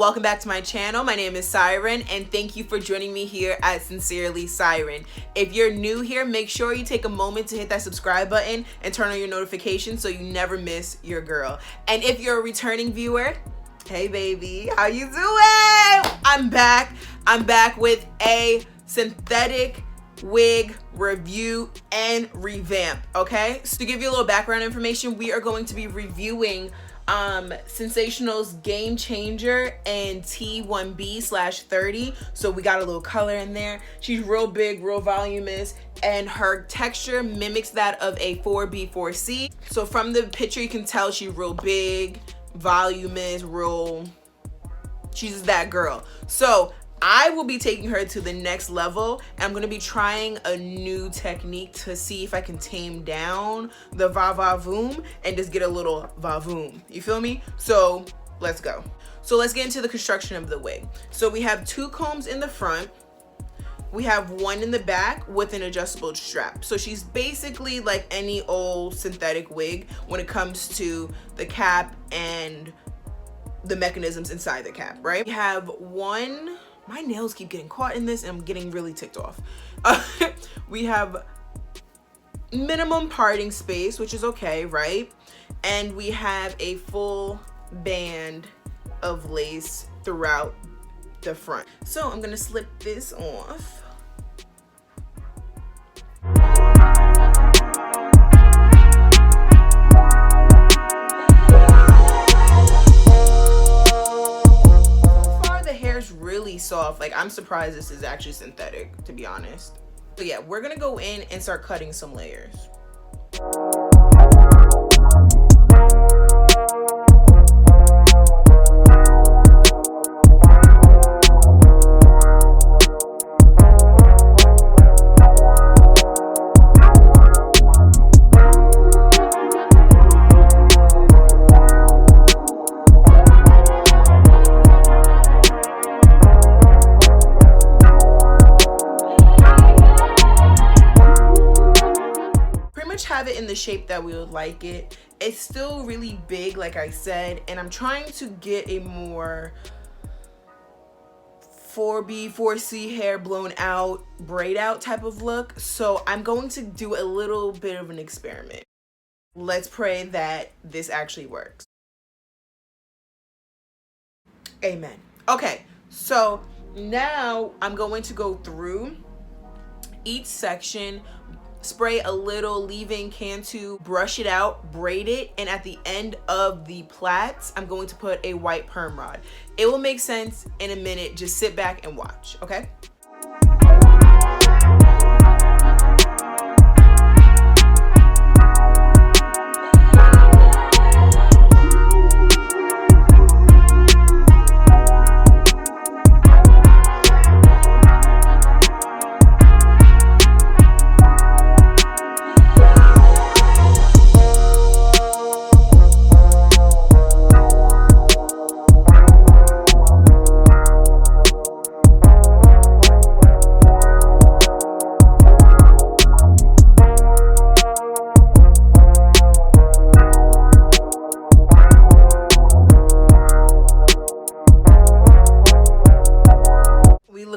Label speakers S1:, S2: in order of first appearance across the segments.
S1: welcome back to my channel. My name is Siren, and thank you for joining me here at Sincerely Siren. If you're new here, make sure you take a moment to hit that subscribe button and turn on your notifications so you never miss your girl. And if you're a returning viewer, hey baby, how you doing? I'm back with a synthetic wig review and revamp. Okay, so to give you a little background information, we are going to be reviewing Sensationnel's Game Changer and T1B/30. So we got a little color in there. She's real big, real voluminous, and her texture mimics that of a 4B4C. So from the picture you can tell she's real big, voluminous, she's that girl. So I will be taking her to the next level, and I'm going to be trying a new technique to see if I can tame down the va-va-voom and just get a little va-voom. You feel me? So let's go. So let's get into the construction of the wig. So we have 2 combs in the front. We have 1 in the back with an adjustable strap. So she's basically like any old synthetic wig when it comes to the cap and the mechanisms inside the cap, right? We have 1... My nails keep getting caught in this and I'm getting really ticked off. We have minimum parting space, which is okay, right? And we have a full band of lace throughout the front. So I'm gonna slip this off. Really soft. Like, I'm surprised this is actually synthetic, to be honest. So yeah, we're gonna go in and start cutting some layers. Have it in the shape that we would like it. It's still really big, like I said, and I'm trying to get a more 4B, 4C hair blown out, braid out type of look. So I'm going to do a little bit of an experiment. Let's pray that this actually works. Amen. Okay, so now I'm going to go through each section, spray a little leave-in Cantu, brush it out, braid it, and at the end of the plaits, I'm going to put a white perm rod. It will make sense in a minute. Just sit back and watch, okay?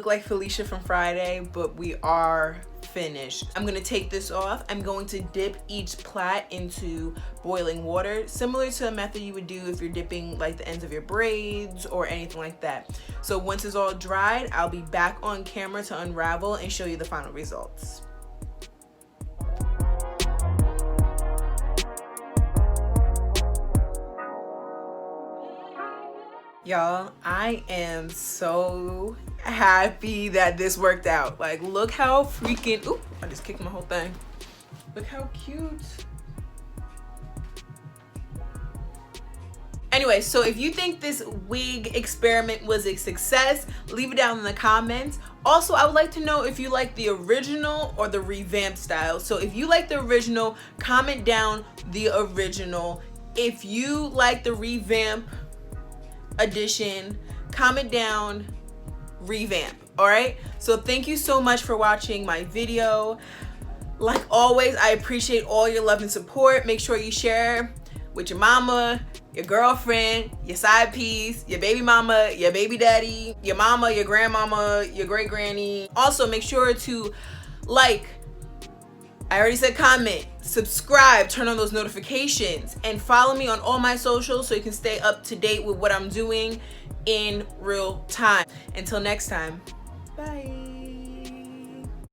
S1: Like Felicia from Friday, but we are finished. I'm gonna take this off. I'm going to dip each plait into boiling water, similar to a method you would do if you're dipping like the ends of your braids or anything like that. So once it's all dried, I'll be back on camera to unravel and show you the final results. Y'all, I am so happy that this worked out. Like, look how freaking, oop, I just kicked my whole thing. Look how cute. Anyway, so if you think this wig experiment was a success, leave it down in the comments. Also, I would like to know if you like the original or the revamped style. So if you like the original, comment down the original. If you like the revamp edition, comment down revamp. All right, so thank you so much for watching my video. Like always, I appreciate all your love and support. Make sure you share, with your mama, your girlfriend, your side piece, your baby mama, your baby daddy, your mama, your grandmama, your great granny. Also, make sure to like, I already said comment, subscribe, turn on those notifications, and follow me on all my socials so you can stay up to date with what I'm doing in real time. Until next time, bye.